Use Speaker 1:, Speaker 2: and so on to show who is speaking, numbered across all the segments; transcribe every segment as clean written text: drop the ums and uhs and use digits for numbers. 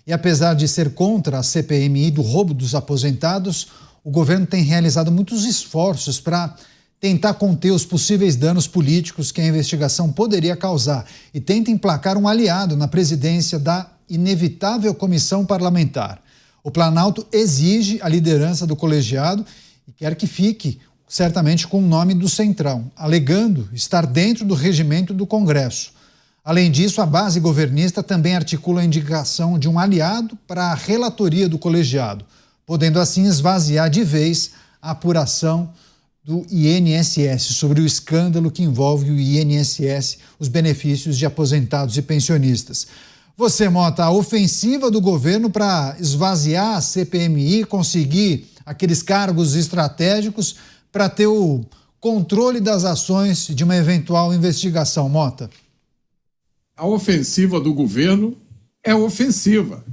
Speaker 1: E apesar de ser contra a CPMI do roubo dos aposentados, o governo tem realizado muitos esforços para tentar conter os possíveis danos políticos que a investigação poderia causar e tenta emplacar um aliado na presidência da inevitável comissão parlamentar. O Planalto exige a liderança do colegiado e quer que fique, certamente, com o nome do Centrão, alegando estar dentro do regimento do Congresso. Além disso, a base governista também articula a indicação de um aliado para a relatoria do colegiado, podendo assim esvaziar de vez a apuração do INSS sobre o escândalo que envolve o INSS, os benefícios de aposentados e pensionistas. Você, Mota, a ofensiva do governo para esvaziar a CPMI, conseguir aqueles cargos estratégicos para ter o controle das ações de uma eventual investigação, Mota?
Speaker 2: A ofensiva do governo é ofensiva,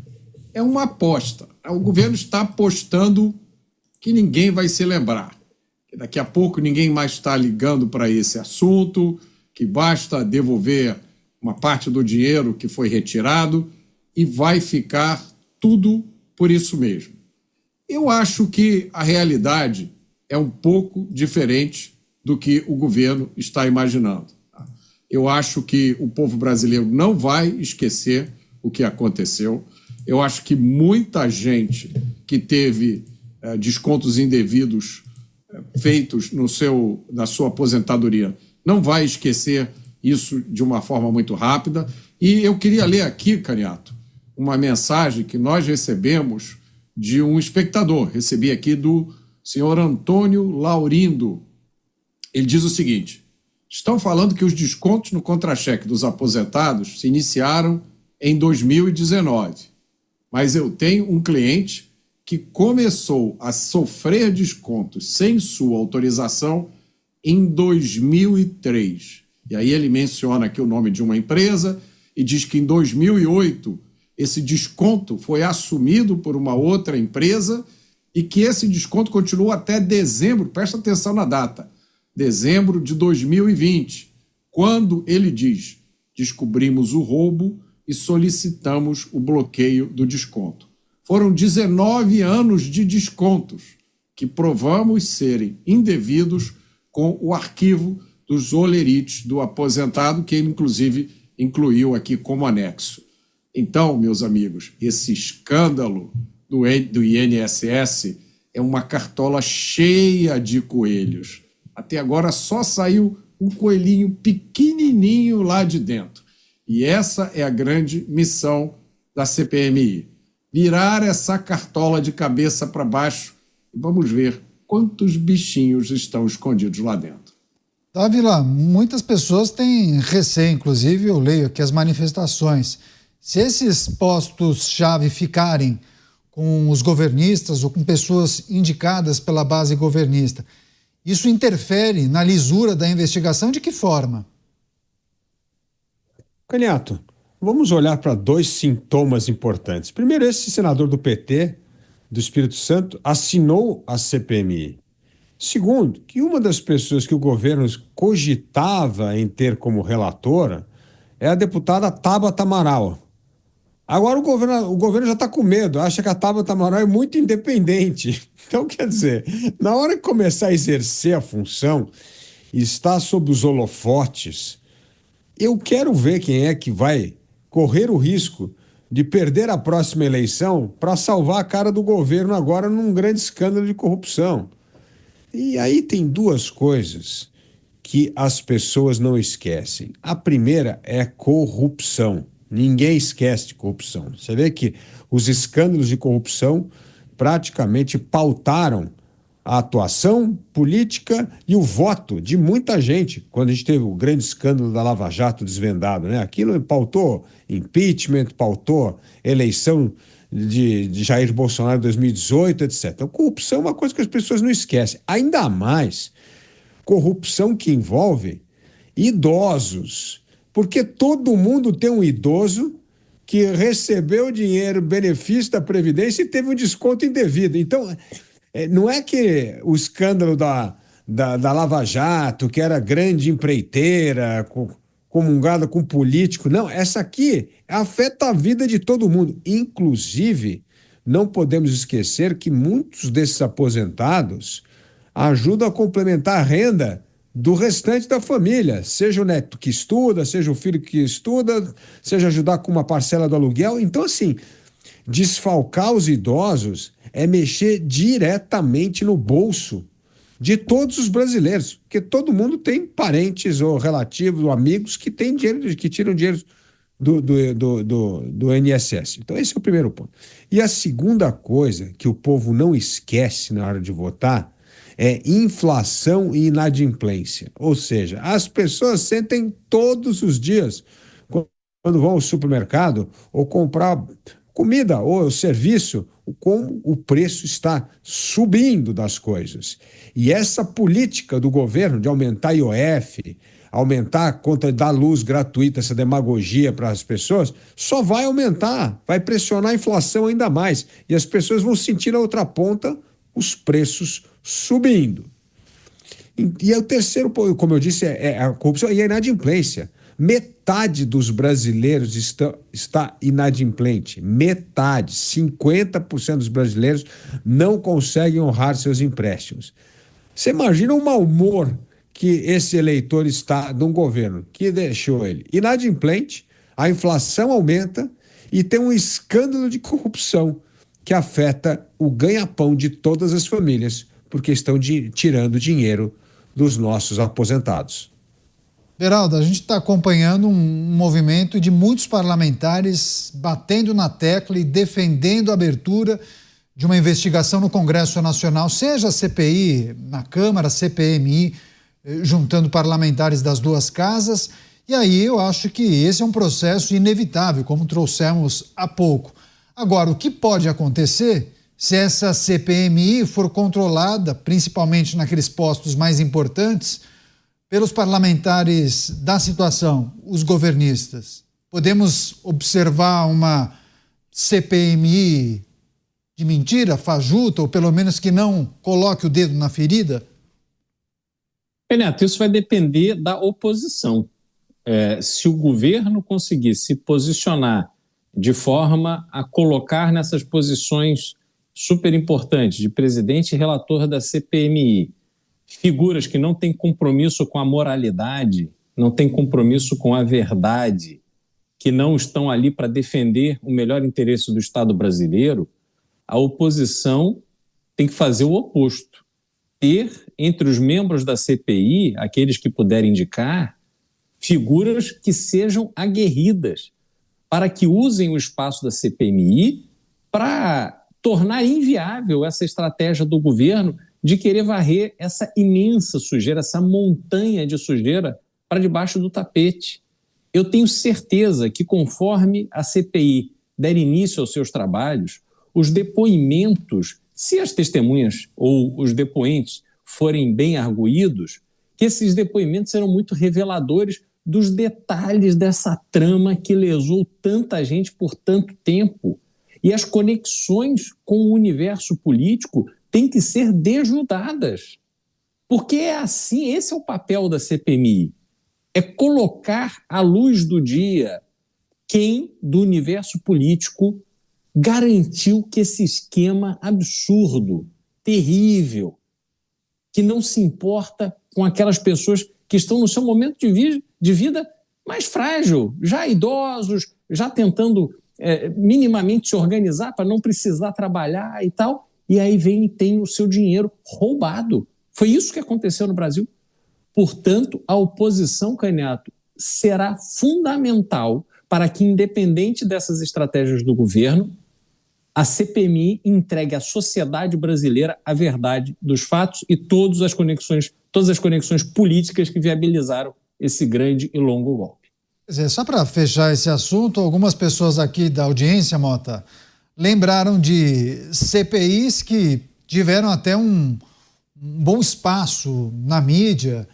Speaker 2: é uma aposta. O governo está apostando que ninguém vai se lembrar, que daqui a pouco ninguém mais está ligando para esse assunto, que basta devolver uma parte do dinheiro que foi retirado e vai ficar tudo por isso mesmo. Eu acho que a realidade é um pouco diferente do que o governo está imaginando. Eu acho que o povo brasileiro não vai esquecer o que aconteceu. Eu acho que muita gente que teve descontos indevidos feitos na sua aposentadoria não vai esquecer isso de uma forma muito rápida. E eu queria ler aqui, Caniato, uma mensagem que nós recebemos de um espectador. Recebi aqui do senhor Antônio Laurindo. Ele diz o seguinte: estão falando que os descontos no contra-cheque dos aposentados se iniciaram em 2019, mas eu tenho um cliente que começou a sofrer descontos sem sua autorização em 2003. E aí ele menciona aqui o nome de uma empresa e diz que em 2008 esse desconto foi assumido por uma outra empresa e que esse desconto continua até dezembro, presta atenção na data, dezembro de 2020, quando ele diz: descobrimos o roubo e solicitamos o bloqueio do desconto. Foram 19 anos de descontos que provamos serem indevidos com o arquivo dos olerites do aposentado, que ele, inclusive, incluiu aqui como anexo. Então, meus amigos, esse escândalo do INSS é uma cartola cheia de coelhos. Até agora só saiu um coelhinho pequenininho lá de dentro. E essa é a grande missão da CPMI. Virar essa cartola de cabeça para baixo e vamos ver quantos bichinhos estão escondidos lá dentro.
Speaker 1: Dávila, muitas pessoas têm receio, inclusive eu leio aqui as manifestações. Se esses postos-chave ficarem com os governistas ou com pessoas indicadas pela base governista, isso interfere na lisura da investigação de que forma?
Speaker 3: Caniato, vamos olhar para dois sintomas importantes. Primeiro, esse senador do PT, do Espírito Santo, assinou a CPMI. Segundo, que uma das pessoas que o governo cogitava em ter como relatora é a deputada Tabata Amaral. Agora o governo já está com medo, acha que a Tabata Amaral é muito independente. Então, quer dizer, na hora que começar a exercer a função, está sob os holofotes, eu quero ver quem é que vai correr o risco de perder a próxima eleição para salvar a cara do governo agora num grande escândalo de corrupção. E aí tem duas coisas que as pessoas não esquecem. A primeira é corrupção. Ninguém esquece de corrupção. Você vê que os escândalos de corrupção praticamente pautaram a atuação política e o voto de muita gente. Quando a gente teve o grande escândalo da Lava Jato desvendado, né? Aquilo pautou impeachment, pautou eleição de Jair Bolsonaro em 2018, etc. Então, corrupção é uma coisa que as pessoas não esquecem. Ainda mais corrupção que envolve idosos. Porque todo mundo tem um idoso que recebeu dinheiro, benefício da Previdência e teve um desconto indevido. Então, não é que o escândalo da Lava Jato, que era grande empreiteira, comungada com político. Não, essa aqui afeta a vida de todo mundo. Inclusive, não podemos esquecer que muitos desses aposentados ajudam a complementar a renda do restante da família, seja o neto que estuda, seja o filho que estuda, seja ajudar com uma parcela do aluguel. Então, assim, desfalcar os idosos é mexer diretamente no bolso de todos os brasileiros, porque todo mundo tem parentes ou relativos ou amigos que têm dinheiro, que tiram dinheiro do INSS. Então, esse é o primeiro ponto. E a segunda coisa que o povo não esquece na hora de votar é inflação e inadimplência. Ou seja, as pessoas sentem todos os dias, quando vão ao supermercado ou comprar comida ou serviço, como o preço está subindo das coisas. E essa política do governo de aumentar IOF, aumentar a conta da luz gratuita, essa demagogia para as pessoas, só vai aumentar, vai pressionar a inflação ainda mais. E as pessoas vão sentir na outra ponta os preços subindo. E o terceiro, como eu disse, é a corrupção e a inadimplência. Metade dos brasileiros está inadimplente. Metade, 50% dos brasileiros não conseguem honrar seus empréstimos. Você imagina o mau humor que esse eleitor está de um governo que deixou ele inadimplente, a inflação aumenta e tem um escândalo de corrupção que afeta o ganha-pão de todas as famílias, porque estão tirando dinheiro dos nossos aposentados.
Speaker 1: Beraldo, a gente está acompanhando um movimento de muitos parlamentares batendo na tecla e defendendo a abertura de uma investigação no Congresso Nacional, seja a CPI na Câmara, a CPMI, juntando parlamentares das duas casas. E aí eu acho que esse é um processo inevitável, como trouxemos há pouco. Agora, o que pode acontecer se essa CPMI for controlada, principalmente naqueles postos mais importantes, pelos parlamentares da situação, os governistas? Podemos observar uma CPMI de mentira, fajuta, ou pelo menos que não coloque o dedo na ferida?
Speaker 4: Neto, isso vai depender da oposição. Se o governo conseguir se posicionar de forma a colocar nessas posições super importantes de presidente e relator da CPMI figuras que não têm compromisso com a moralidade, não têm compromisso com a verdade, que não estão ali para defender o melhor interesse do Estado brasileiro, a oposição tem que fazer o oposto. Ter entre os membros da CPI, aqueles que puderem indicar, figuras que sejam aguerridas, para que usem o espaço da CPMI para tornar inviável essa estratégia do governo de querer varrer essa imensa sujeira, essa montanha de sujeira para debaixo do tapete. Eu tenho certeza que, conforme a CPI der início aos seus trabalhos, os depoimentos, se as testemunhas ou os depoentes forem bem arguídos, que esses depoimentos serão muito reveladores dos detalhes dessa trama que lesou tanta gente por tanto tempo. E as conexões com o universo político têm que ser desnudadas. Porque é assim, esse é o papel da CPMI. É colocar à luz do dia quem do universo político garantiu que esse esquema absurdo, terrível, que não se importa com aquelas pessoas que estão no seu momento de vida mais frágil, já idosos, já tentando minimamente se organizar para não precisar trabalhar e tal, e aí vem e tem o seu dinheiro roubado. Foi isso que aconteceu no Brasil. Portanto, a oposição, Candidato, será fundamental para que, independente dessas estratégias do governo, a CPMI entregue à sociedade brasileira a verdade dos fatos e todas as conexões políticas que viabilizaram esse grande e longo golpe.
Speaker 1: Quer dizer, só para fechar esse assunto, algumas pessoas aqui da audiência, Mota, lembraram de CPIs que tiveram até um bom espaço na mídia,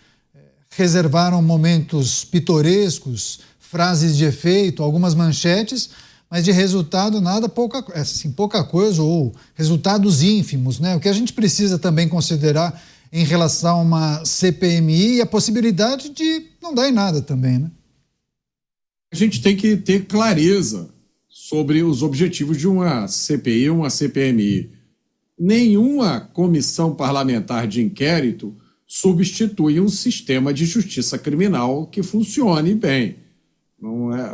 Speaker 1: reservaram momentos pitorescos, frases de efeito, algumas manchetes, mas de resultado nada, pouca coisa, ou resultados ínfimos, né? O que a gente precisa também considerar em relação a uma CPMI e a possibilidade de não dar em nada também, né?
Speaker 2: A gente tem que ter clareza sobre os objetivos de uma CPI, uma CPMI. Nenhuma comissão parlamentar de inquérito substitui um sistema de justiça criminal que funcione bem.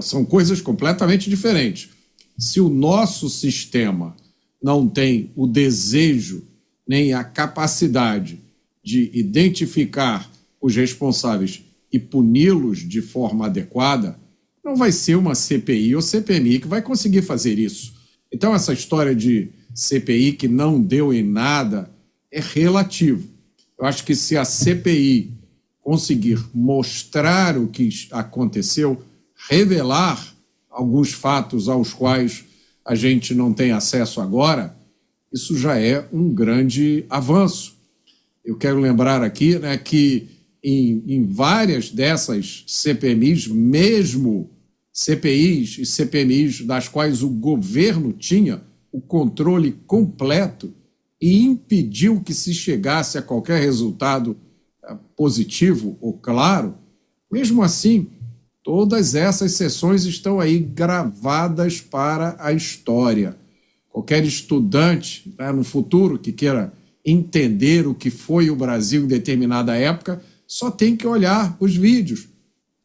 Speaker 2: São coisas completamente diferentes. Se o nosso sistema não tem o desejo nem a capacidade de identificar os responsáveis e puni-los de forma adequada, não vai ser uma CPI ou CPMI que vai conseguir fazer isso. Então, essa história de CPI que não deu em nada é relativo. Eu acho que se a CPI conseguir mostrar o que aconteceu, revelar alguns fatos aos quais a gente não tem acesso agora, isso já é um grande avanço. Eu quero lembrar aqui, né, que em várias dessas CPMIs, mesmo CPIs e CPMIs das quais o governo tinha o controle completo e impediu que se chegasse a qualquer resultado positivo ou claro, mesmo assim, todas essas sessões estão aí gravadas para a história. Qualquer estudante, né, no futuro que queira entender o que foi o Brasil em determinada época, só tem que olhar os vídeos,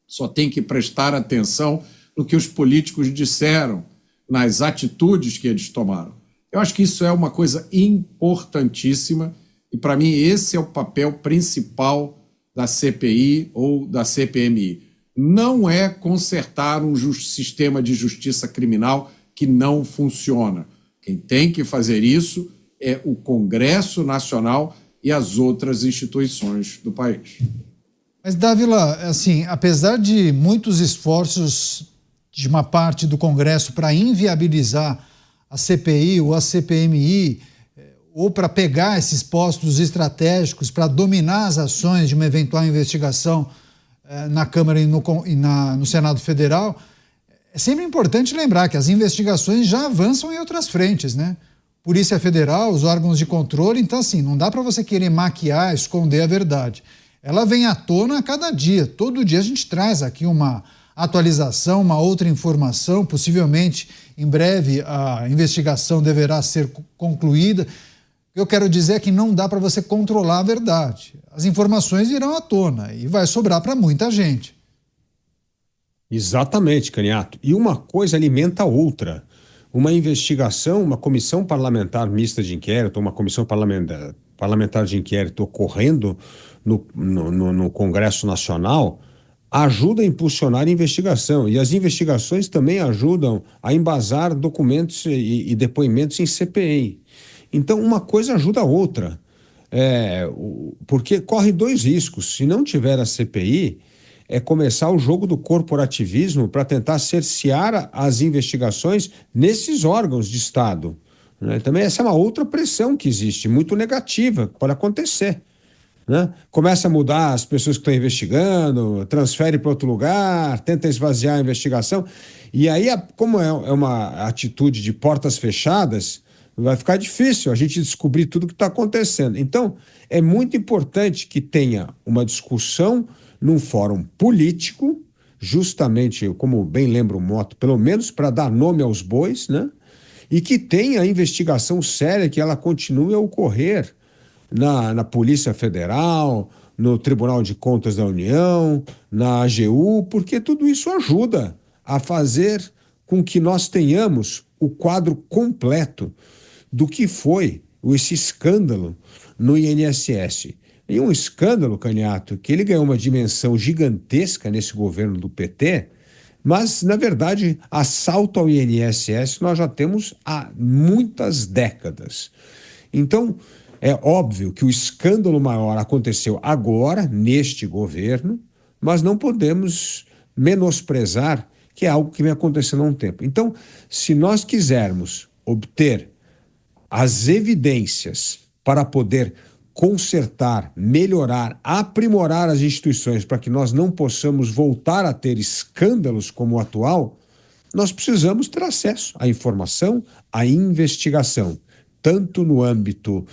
Speaker 2: só tem que prestar atenção no que os políticos disseram, nas atitudes que eles tomaram. Eu acho que isso é uma coisa importantíssima e, para mim, esse é o papel principal da CPI ou da CPMI. Não é consertar um sistema de justiça criminal que não funciona. Quem tem que fazer isso é o Congresso Nacional e as outras instituições do país.
Speaker 1: Mas, Dávila, assim, apesar de muitos esforços de uma parte do Congresso para inviabilizar a CPI ou a CPMI, ou para pegar esses postos estratégicos para dominar as ações de uma eventual investigação na Câmara e no Senado Federal, é sempre importante lembrar que as investigações já avançam em outras frentes, né? Polícia Federal, os órgãos de controle, então assim, não dá para você querer maquiar, esconder a verdade. Ela vem à tona a cada dia, todo dia a gente traz aqui uma atualização, uma outra informação, possivelmente em breve a investigação deverá ser concluída. O que eu quero dizer é que não dá para você controlar a verdade. As informações virão à tona e vai sobrar para muita gente.
Speaker 3: Exatamente, Caniato. E uma coisa alimenta a outra. Uma investigação, uma comissão parlamentar mista de inquérito, uma comissão parlamentar de inquérito ocorrendo no Congresso Nacional ajuda a impulsionar a investigação. E as investigações também ajudam a embasar documentos e depoimentos em CPI. Então, uma coisa ajuda a outra. Porque corre dois riscos. Se não tiver a CPI, é começar o jogo do corporativismo para tentar cercear as investigações nesses órgãos de Estado. Né? Também essa é uma outra pressão que existe, muito negativa, que pode acontecer. Né? Começa a mudar as pessoas que estão investigando, transfere para outro lugar, tenta esvaziar a investigação. E aí, como é uma atitude de portas fechadas, vai ficar difícil a gente descobrir tudo o que está acontecendo. Então, é muito importante que tenha uma discussão num fórum político, justamente, como bem lembra o Motto, pelo menos para dar nome aos bois, né? E que tenha a investigação séria, que ela continue a ocorrer na Polícia Federal, no Tribunal de Contas da União, na AGU, porque tudo isso ajuda a fazer com que nós tenhamos o quadro completo do que foi esse escândalo no INSS. E um escândalo, Caniato, que ele ganhou uma dimensão gigantesca nesse governo do PT, mas, na verdade, assalto ao INSS nós já temos há muitas décadas. Então, é óbvio que o escândalo maior aconteceu agora, neste governo, mas não podemos menosprezar que é algo que vem acontecendo há um tempo. Então, se nós quisermos obter as evidências para poder consertar, melhorar, aprimorar as instituições para que nós não possamos voltar a ter escândalos como o atual, nós precisamos ter acesso à informação, à investigação, tanto no âmbito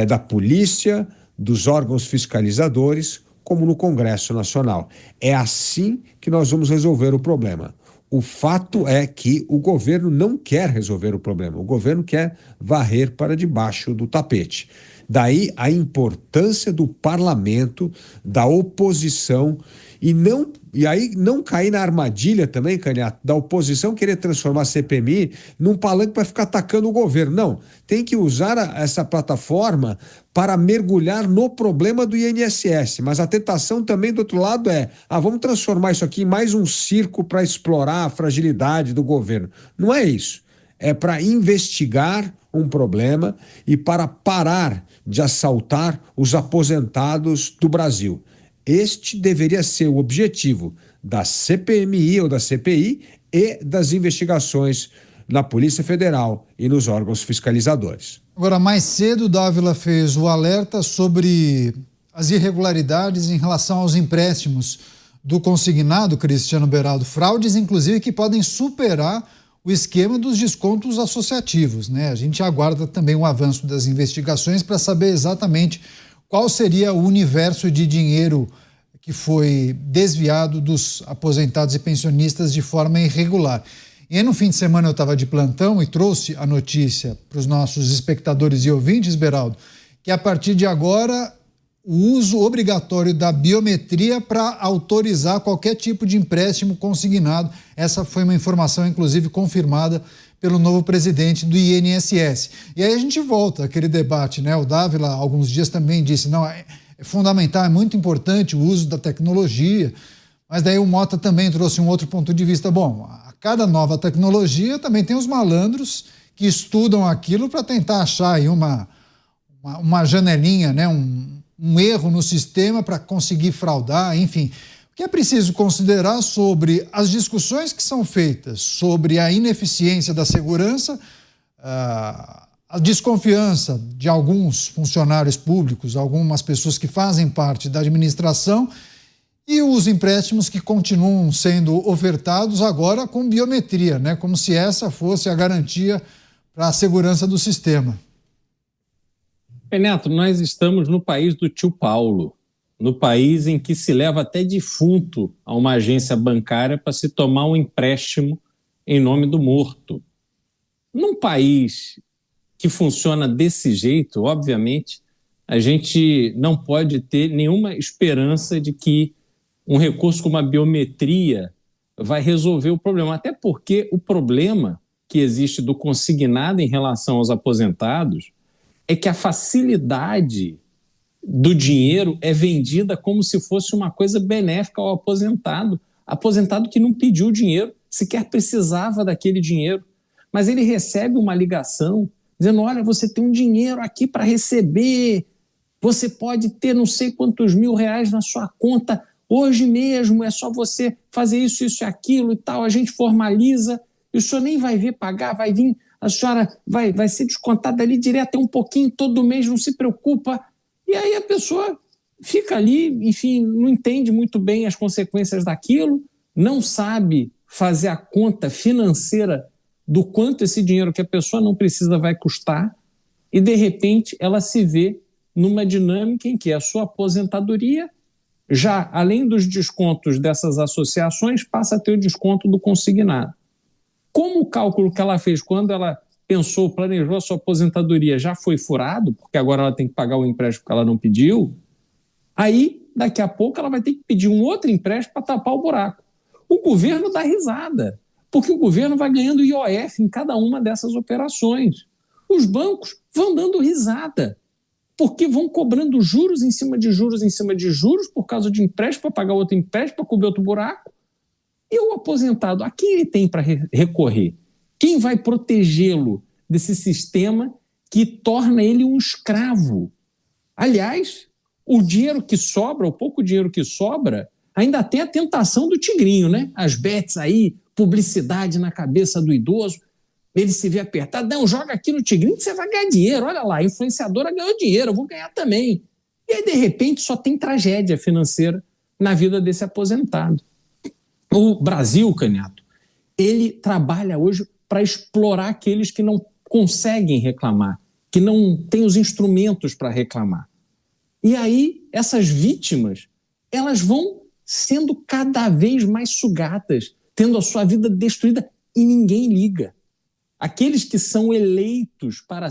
Speaker 3: da polícia, dos órgãos fiscalizadores, como no Congresso Nacional. É assim que nós vamos resolver o problema. O fato é que o governo não quer resolver o problema. O governo quer varrer para debaixo do tapete. Daí a importância do parlamento, da oposição, e aí não cair na armadilha também, Canhato, da oposição querer transformar a CPMI num palanque para ficar atacando o governo. Não, tem que usar essa plataforma para mergulhar no problema do INSS. Mas a tentação também do outro lado vamos transformar isso aqui em mais um circo para explorar a fragilidade do governo. Não é isso. É para investigar um problema e para parar de assaltar os aposentados do Brasil. Este deveria ser o objetivo da CPMI ou da CPI e das investigações na Polícia Federal e nos órgãos fiscalizadores.
Speaker 1: Agora, mais cedo, Dávila fez o alerta sobre as irregularidades em relação aos empréstimos do consignado, Cristiano Beraldo, fraudes, inclusive, que podem superar o esquema dos descontos associativos, né? A gente aguarda também o avanço das investigações para saber exatamente qual seria o universo de dinheiro que foi desviado dos aposentados e pensionistas de forma irregular. E aí, no fim de semana, eu estava de plantão e trouxe a notícia para os nossos espectadores e ouvintes, Beraldo, que a partir de agora o uso obrigatório da biometria para autorizar qualquer tipo de empréstimo consignado. Essa foi uma informação, inclusive, confirmada pelo novo presidente do INSS. E aí a gente volta àquele debate, né? O Dávila, há alguns dias, também disse, não, é fundamental, é muito importante o uso da tecnologia, mas daí o Mota também trouxe um outro ponto de vista. Bom, a cada nova tecnologia também tem os malandros que estudam aquilo para tentar achar aí uma janelinha, né? Um erro no sistema para conseguir fraudar, enfim. O que é preciso considerar sobre as discussões que são feitas sobre a ineficiência da segurança, a desconfiança de alguns funcionários públicos, algumas pessoas que fazem parte da administração e os empréstimos que continuam sendo ofertados agora com biometria, né? Como se essa fosse a garantia para a segurança do sistema.
Speaker 4: Neto, nós estamos no país do tio Paulo, no país em que se leva até defunto a uma agência bancária para se tomar um empréstimo em nome do morto. Num país que funciona desse jeito, obviamente, a gente não pode ter nenhuma esperança de que um recurso como a biometria vai resolver o problema, até porque o problema que existe do consignado em relação aos aposentados é que a facilidade do dinheiro é vendida como se fosse uma coisa benéfica ao aposentado que não pediu dinheiro, sequer precisava daquele dinheiro, mas ele recebe uma ligação dizendo, olha, você tem um dinheiro aqui para receber, você pode ter não sei quantos R$1.000 na sua conta hoje mesmo, é só você fazer isso, isso e aquilo e tal, a gente formaliza, e o senhor nem vai ver pagar, vai vir, a senhora vai ser descontada ali direto, um pouquinho todo mês, não se preocupa. E aí a pessoa fica ali, enfim, não entende muito bem as consequências daquilo, não sabe fazer a conta financeira do quanto esse dinheiro que a pessoa não precisa vai custar, e de repente ela se vê numa dinâmica em que a sua aposentadoria, já além dos descontos dessas associações, passa a ter o desconto do consignado. Como o cálculo que ela fez quando ela planejou a sua aposentadoria já foi furado, porque agora ela tem que pagar o empréstimo que ela não pediu, aí daqui a pouco ela vai ter que pedir um outro empréstimo para tapar o buraco. O governo dá risada, porque o governo vai ganhando IOF em cada uma dessas operações. Os bancos vão dando risada, porque vão cobrando juros em cima de juros em cima de juros por causa de empréstimo para pagar outro empréstimo, para cobrir outro buraco. E o aposentado, a quem ele tem para recorrer? Quem vai protegê-lo desse sistema que torna ele um escravo? Aliás, o dinheiro que sobra, o pouco dinheiro que sobra, ainda tem a tentação do tigrinho, né? As bets aí, publicidade na cabeça do idoso, ele se vê apertado, não, joga aqui no tigrinho que você vai ganhar dinheiro, olha lá, a influenciadora ganhou dinheiro, eu vou ganhar também. E aí, de repente, só tem tragédia financeira na vida desse aposentado. O Brasil, Canhato, ele trabalha hoje para explorar aqueles que não conseguem reclamar, que não têm os instrumentos para reclamar. E aí, essas vítimas, elas vão sendo cada vez mais sugadas, tendo a sua vida destruída e ninguém liga. Aqueles que são eleitos para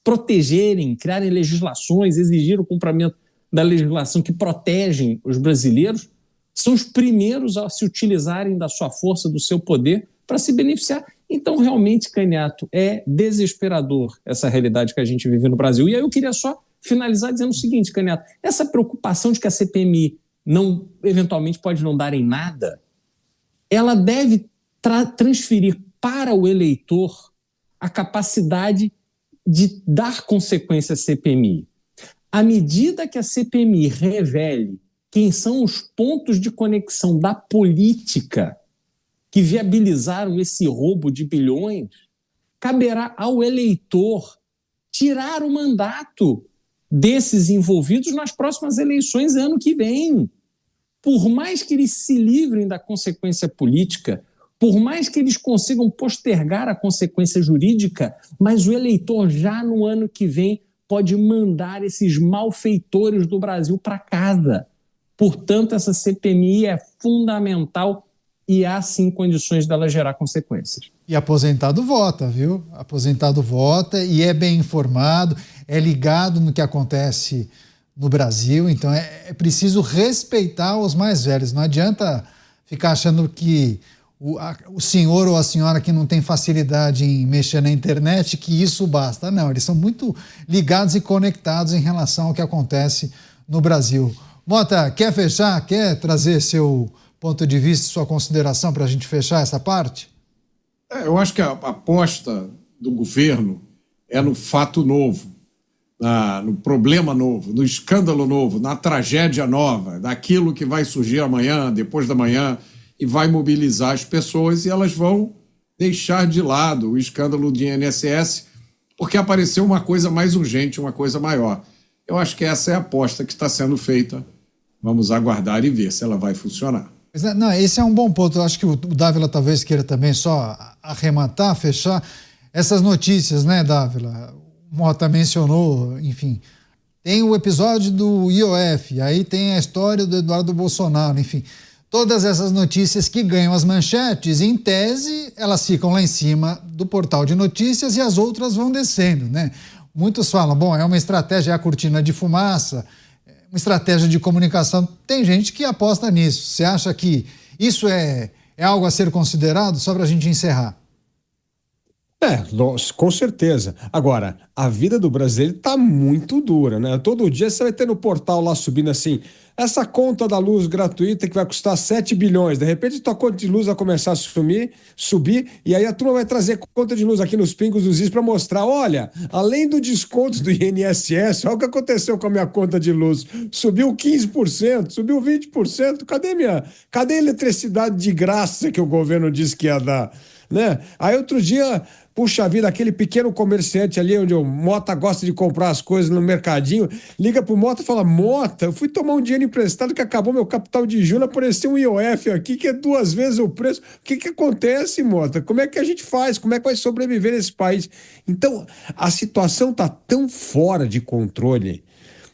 Speaker 4: protegerem, criarem legislações, exigir o cumprimento da legislação que protegem os brasileiros, são os primeiros a se utilizarem da sua força, do seu poder, para se beneficiar. Então, realmente, Candidato, é desesperador essa realidade que a gente vive no Brasil. E aí eu queria só finalizar dizendo o seguinte, Candidato, essa preocupação de que a CPMI eventualmente pode não dar em nada, ela deve transferir para o eleitor a capacidade de dar consequência à CPMI. À medida que a CPMI revele quem são os pontos de conexão da política que viabilizaram esse roubo de bilhões, caberá ao eleitor tirar o mandato desses envolvidos nas próximas eleições ano que vem. Por mais que eles se livrem da consequência política, por mais que eles consigam postergar a consequência jurídica, mas o eleitor já no ano que vem pode mandar esses malfeitores do Brasil para casa. Portanto, essa CPMI é fundamental e há sim condições dela gerar consequências.
Speaker 1: E aposentado vota, viu? Aposentado vota e é bem informado, é ligado no que acontece no Brasil, então é preciso respeitar os mais velhos. Não adianta ficar achando que o senhor ou a senhora que não tem facilidade em mexer na internet, que isso basta. Não, eles são muito ligados e conectados em relação ao que acontece no Brasil. Mota, quer fechar? Quer trazer seu ponto de vista, sua consideração para a gente fechar essa parte?
Speaker 2: Eu acho que a aposta do governo é no fato novo, no problema novo, no escândalo novo, na tragédia nova, daquilo que vai surgir amanhã, depois da manhã, e vai mobilizar as pessoas e elas vão deixar de lado o escândalo do INSS porque apareceu uma coisa mais urgente, uma coisa maior. Eu acho que essa é a aposta que está sendo feita. Vamos aguardar e ver se ela vai funcionar.
Speaker 1: Não, esse é um bom ponto. Eu acho que o Dávila talvez queira também só arrematar, fechar essas notícias, né, Dávila? O Mota mencionou, enfim, tem o episódio do IOF, aí tem a história do Eduardo Bolsonaro, enfim. Todas essas notícias que ganham as manchetes, em tese, elas ficam lá em cima do portal de notícias e as outras vão descendo, né? Muitos falam, bom, é uma estratégia, é a cortina de fumaça, uma estratégia de comunicação. Tem gente que aposta nisso. Você acha que isso é algo a ser considerado? Só para a gente encerrar.
Speaker 3: Com certeza. Agora, a vida do brasileiro está muito dura, né? Todo dia você vai ter no portal lá subindo assim, essa conta da luz gratuita que vai custar 7 bilhões. De repente, tua conta de luz vai começar a subir, e aí a turma vai trazer conta de luz aqui nos pingos dos is para mostrar, olha, além do desconto do INSS, olha o que aconteceu com a minha conta de luz. Subiu 15%, subiu 20%. Cadê a eletricidade de graça que o governo disse que ia dar? Né? Aí outro dia, puxa vida, aquele pequeno comerciante ali onde o Mota gosta de comprar as coisas no mercadinho, liga pro Mota e fala, Mota, eu fui tomar um dinheiro emprestado que acabou meu capital de juros, apareceu um IOF aqui que é 2 vezes o preço. O que acontece, Mota? Como é que a gente faz? Como é que vai sobreviver nesse país? Então, a situação tá tão fora de controle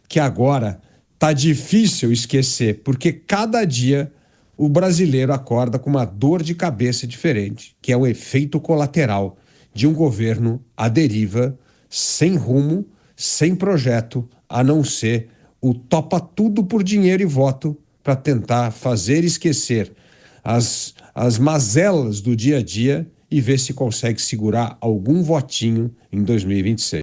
Speaker 3: que agora tá difícil esquecer, porque cada dia o brasileiro acorda com uma dor de cabeça diferente, que é o efeito colateral de um governo à deriva, sem rumo, sem projeto, a não ser o topa tudo por dinheiro e voto para tentar fazer esquecer as mazelas do dia a dia e ver se consegue segurar algum votinho em 2026.